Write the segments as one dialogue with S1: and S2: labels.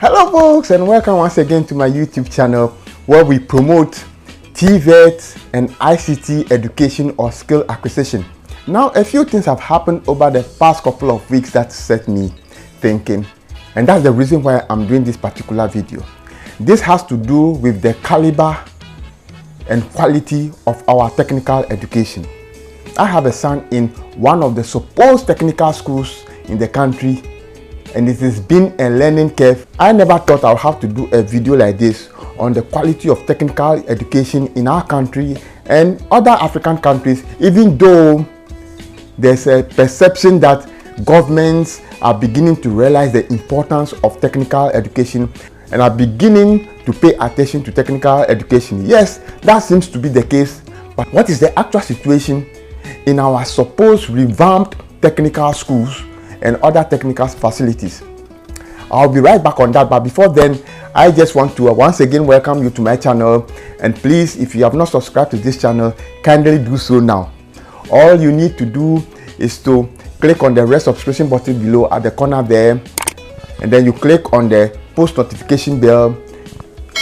S1: Hello folks, and welcome once again to my YouTube channel where we promote TVET and ICT education or skill acquisition. Now, a few things have happened over the past couple of weeks that set me thinking, and that's the reason why I'm doing this particular video. This has to do with the caliber and quality of our technical education. I have a son in one of the supposed technical schools in the country, and it has been a learning curve. I never thought I would have to do a video like this on the quality of technical education in our country and other African countries, even though there's a perception that governments are beginning to realize the importance of technical education and are beginning to pay attention to technical education. Yes, that seems to be the case, but what is the actual situation in our supposed revamped technical schools and other technical facilities? I'll be right back on that, but before then, I just want to once again welcome you to my channel, and please, if you have not subscribed to this channel, kindly do so now. All you need to do is to click on the red subscription button below at the corner there, and then you click on the post notification bell,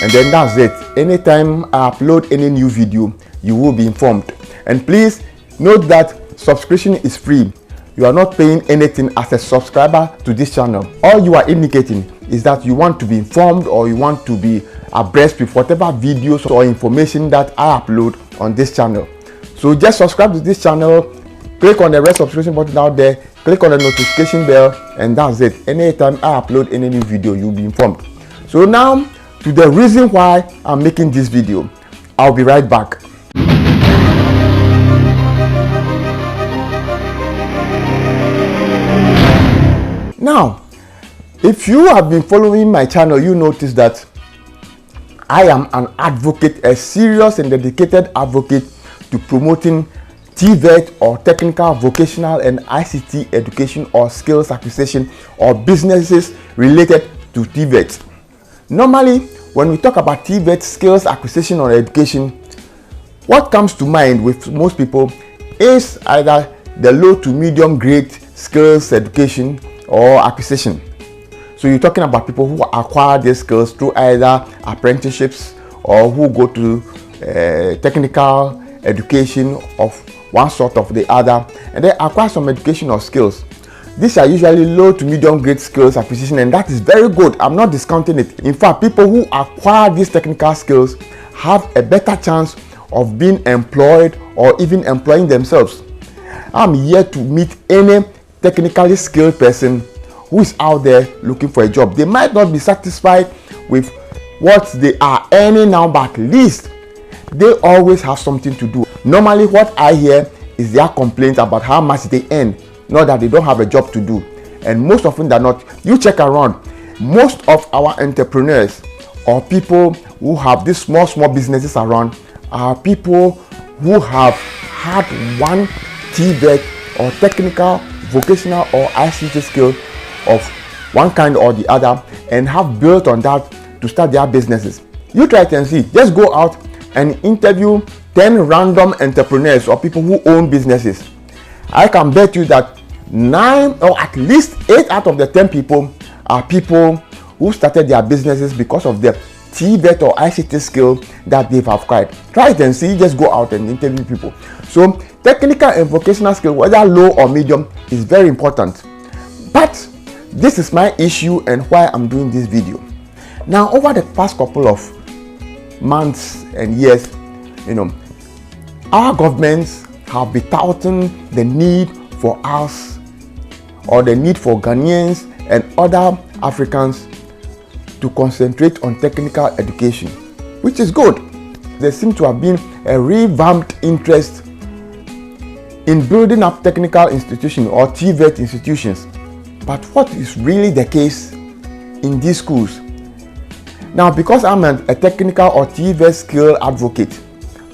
S1: and then that's it. Anytime I upload any new video, you will be informed. And please note that subscription is free. You are not paying anything as a subscriber to this channel. All you are indicating is that you want to be informed or you want to be abreast with whatever videos or information that I upload on this channel. So just subscribe to this channel, click on the red subscription button out there, click on the notification bell, and that's it. Anytime I upload any new video, you'll be informed. So now to the reason why I'm making this video. I'll be right back. Now, if you have been following my channel, you notice that I am an advocate, a serious and dedicated advocate to promoting TVET or technical, vocational and ICT education or skills acquisition or businesses related to TVET. Normally, when we talk about TVET, skills acquisition or education, what comes to mind with most people is either the low to medium grade skills education or acquisition. So you're talking about people who acquire these skills through either apprenticeships or who go to technical education of one sort or the other, and they acquire some education or skills. These are usually low to medium grade skills acquisition, and that is very good. I'm not discounting it. In fact, people who acquire these technical skills have a better chance of being employed or even employing themselves. I'm here to meet any technically skilled person who is out there looking for a job. They might not be satisfied with what they are earning now, but at least they always have something to do. Normally what I hear is their complaints about how much they earn, not that they don't have a job to do. And most often than not, you check around, most of our entrepreneurs or people who have these small businesses around are people who have had one TVET or technical, vocational or ICT skill of one kind or the other and have built on that to start their businesses. You try it and see. Just go out and interview 10 random entrepreneurs or people who own businesses. I can bet you that 9 or at least 8 out of the 10 people are people who started their businesses because of the TVET or ICT skill that they've acquired. Try it and see. Just go out and interview people. So technical and vocational skill, whether low or medium, is very important. But this is my issue and why I'm doing this video. Now, over the past couple of months and years, our governments have been touting the need for us or the need for Ghanaians and other Africans to concentrate on technical education, which is good. There seems to have been a revamped interest in building up technical institutions or TVET institutions. But what is really the case in these schools? Now, because I'm a technical or TVET skill advocate,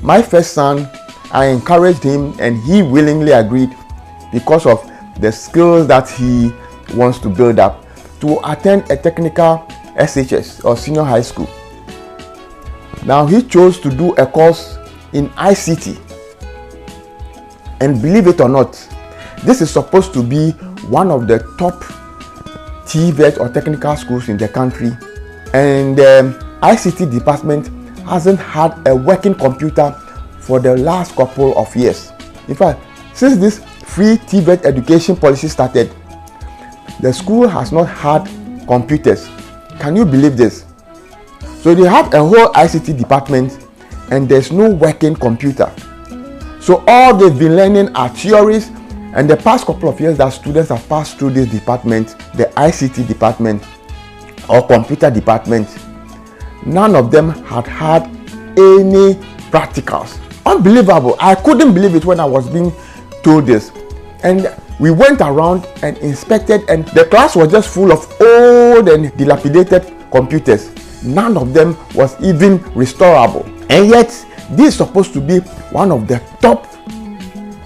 S1: my first son, I encouraged him and he willingly agreed because of the skills that he wants to build up to attend a technical SHS or senior high school. Now he chose to do a course in ICT, and believe it or not, this is supposed to be one of the top TVET or technical schools in the country, and the ICT department hasn't had a working computer for the last couple of years. In fact, since this free TVET education policy started, the school has not had computers. Can you believe this? So they have a whole ICT department and there's no working computer. So all they've been learning are theories, and the past couple of years that students have passed through this department, the ICT department or computer department, none of them had any practicals. Unbelievable. I couldn't believe it when I was being told this. And we went around and inspected, and the class was just full of old and dilapidated computers. None of them was even restorable. And yet, this is supposed to be one of the top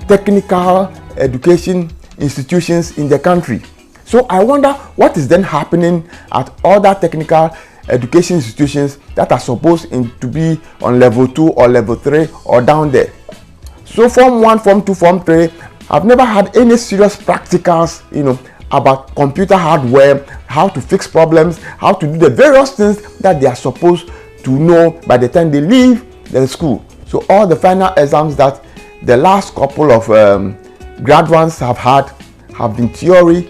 S1: technical education institutions in the country. So I wonder what is then happening at other technical education institutions that are supposed to be on level 2 or level 3 or down there. So Form 1, Form 2, Form 3, I've never had any serious practicals, about computer hardware, how to fix problems, how to do the various things that they are supposed to know by the time they leave the school. So all the final exams that the last couple of graduates have been theory,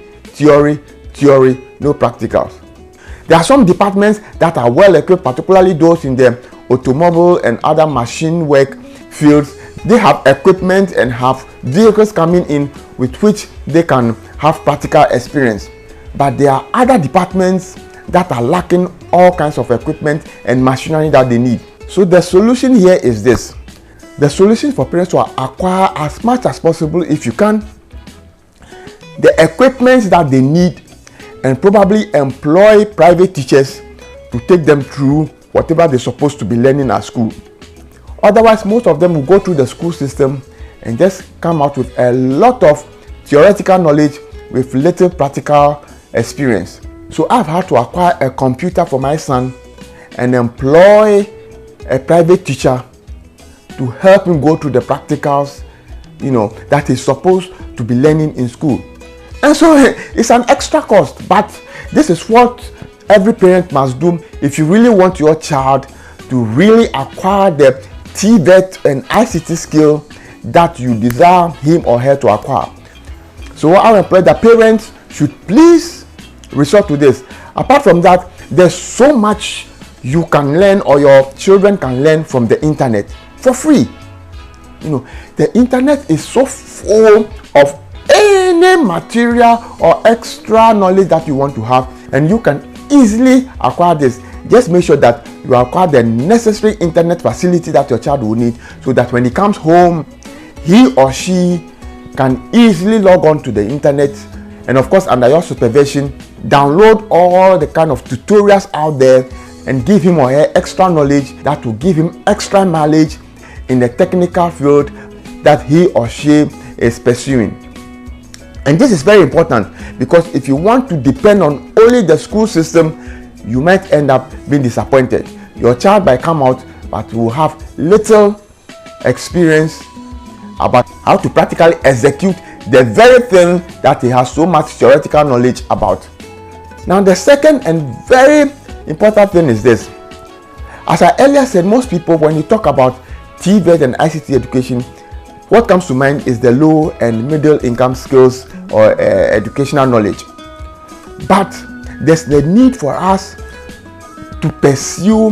S1: no practicals. There are some departments that are well equipped, particularly those in the automobile and other machine work fields. They have equipment and have vehicles coming in with which they can have practical experience. But there are other departments that are lacking all kinds of equipment and machinery that they need. So the solution here is this. The solution for parents to acquire as much as possible, if you can, the equipment that they need, and probably employ private teachers to take them through whatever they're supposed to be learning at school. Otherwise, most of them will go through the school system and just come out with a lot of theoretical knowledge with little practical experience. So I've had to acquire a computer for my son and employ a private teacher to help him go through the practicals, that he's supposed to be learning in school. And so it's an extra cost, but this is what every parent must do if you really want your child to really acquire the TVET and ICT skill that you desire him or her to acquire. So I will implore that parents should please resort to this. Apart from that, there's so much you can learn or your children can learn from the internet for free. The internet is so full of any material or extra knowledge that you want to have, and you can easily acquire this. Just make sure that you acquire the necessary internet facility that your child will need, so that when he comes home, he or she can easily log on to the internet, and of course under your supervision, download all the kind of tutorials out there and give him or her extra knowledge that will give him extra mileage in the technical field that he or she is pursuing. And this is very important, because if you want to depend on only the school system, you might end up being disappointed. Your child might come out but will have little experience about how to practically execute the very thing that he has so much theoretical knowledge about. Now, the second and very important thing is this. As I earlier said, most people, when you talk about TVET and ICT education, what comes to mind is the low and middle income skills or educational knowledge. But there's the need for us to pursue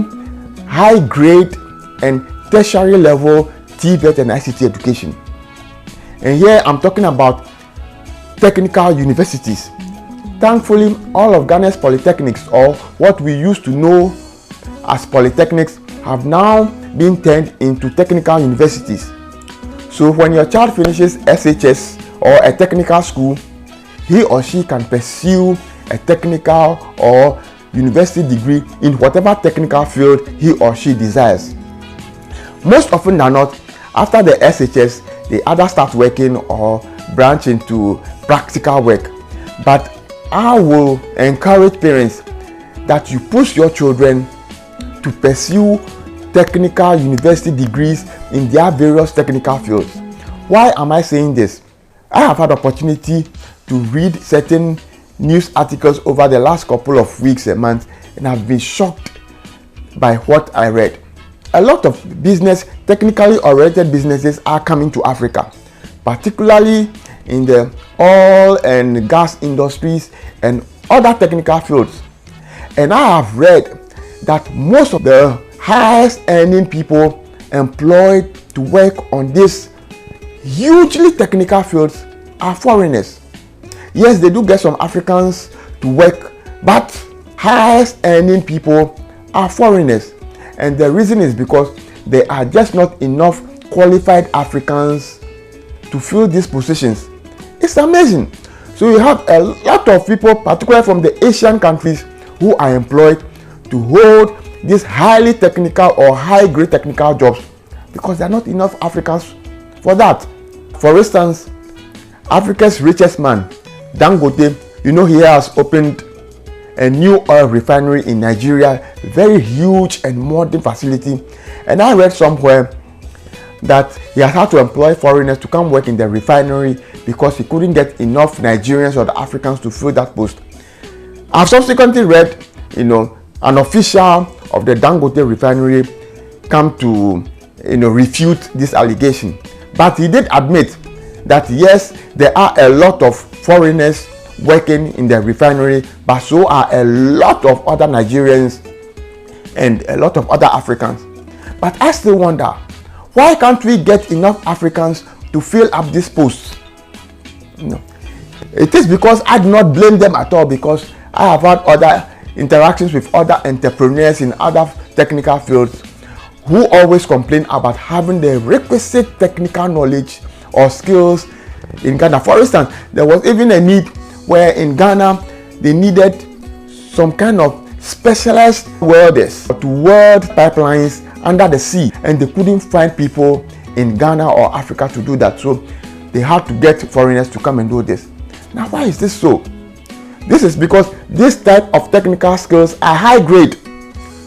S1: high grade and tertiary level TVET and ICT education. And here I'm talking about technical universities. Thankfully, all of Ghana's polytechnics, or what we used to know as polytechnics, have now been turned into technical universities. So when your child finishes SHS or a technical school, he or she can pursue a technical or university degree in whatever technical field he or she desires. Most often than not, after the SHS, they either start working or branch into practical work. But I will encourage parents that you push your children to pursue technical university degrees in their various technical fields. Why am I saying this? I have had opportunity to read certain news articles over the last couple of weeks and months, and I've been shocked by what I read. A lot of technically oriented businesses are coming to Africa, particularly in the oil and gas industries and other technical fields. And I have read that most of the highest earning people employed to work on these hugely technical fields are foreigners. Yes, they do get some Africans to work, but highest earning people are foreigners. And the reason is because there are just not enough qualified Africans to fill these positions. It's amazing. So you have a lot of people, particularly from the Asian countries, who are employed to hold these highly technical or high-grade technical jobs because there are not enough Africans for that. For instance, Africa's richest man, Dangote, he has opened a new oil refinery in Nigeria, very huge and modern facility. And I read somewhere that he has had to employ foreigners to come work in the refinery because he couldn't get enough Nigerians or the Africans to fill that post. I've subsequently read, an official of the Dangote refinery come to, refute this allegation. But he did admit that yes, there are a lot of foreigners working in the refinery, but so are a lot of other Nigerians and a lot of other Africans. But I still wonder, why can't we get enough Africans to fill up these posts? It is because I do not blame them at all, because I have had other interactions with other entrepreneurs in other technical fields who always complain about having the requisite technical knowledge or skills in Ghana. For instance, there was even a need where in Ghana they needed some kind of specialized welders to weld pipelines under the sea, and they couldn't find people in Ghana or Africa to do that, so they had to get foreigners to come and do this. Now, why is this so? This is because this type of technical skills are high grade.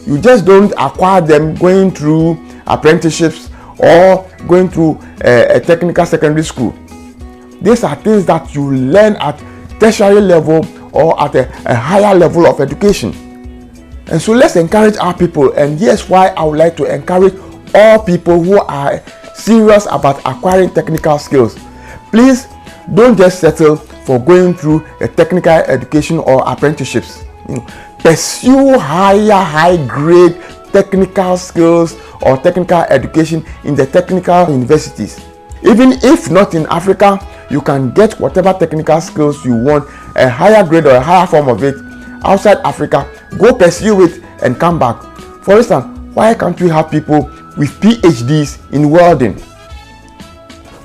S1: You just don't acquire them going through apprenticeships or going through a technical secondary school. These are things that you learn at tertiary level or at a higher level of education. And so let's encourage our people, and here's why I would like to encourage all people who are serious about acquiring technical skills. Please don't just settle for going through a technical education or apprenticeships. Pursue high grade technical skills or technical education in the technical universities. Even if not in Africa, you can get whatever technical skills you want, a higher grade or a higher form of it outside Africa. Go pursue it and come back. For instance, why can't we have people with PhDs in welding,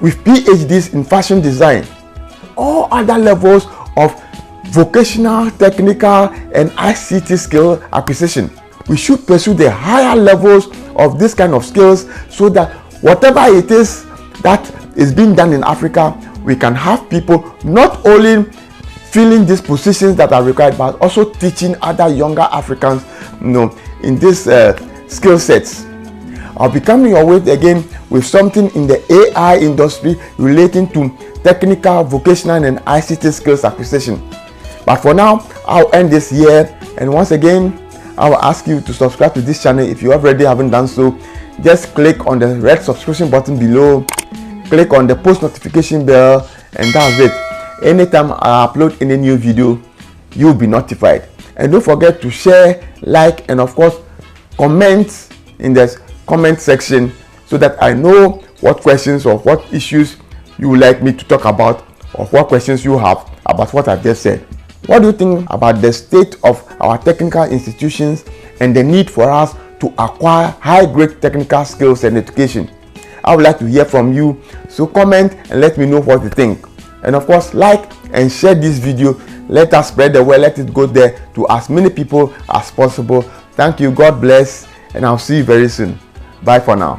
S1: with PhDs in fashion design, all other levels of vocational, technical, and ICT skill acquisition? We should pursue the higher levels of this kind of skills so that whatever it is that is being done in Africa, we can have people not only filling these positions that are required, but also teaching other younger Africans, in these skill sets. I'll be coming your way again with something in the AI industry relating to technical, vocational, and ICT skills acquisition. But for now, I'll end this here. And once again, I will ask you to subscribe to this channel if you already haven't done so. Just click on the red subscription button below, click on the post notification bell, and that's it. Anytime I upload any new video, you'll be notified. And don't forget to share, like, and of course comment in the comment section so that I know what questions or what issues you would like me to talk about, or what questions you have about what I've just said. What do you think about the state of our technical institutions and the need for us to acquire high-grade technical skills and education? I would like to hear from you, so comment and let me know what you think. And of course, like and share this video. Let us spread the word, let it go there to as many people as possible. Thank you, God bless, and I'll see you very soon. Bye for now.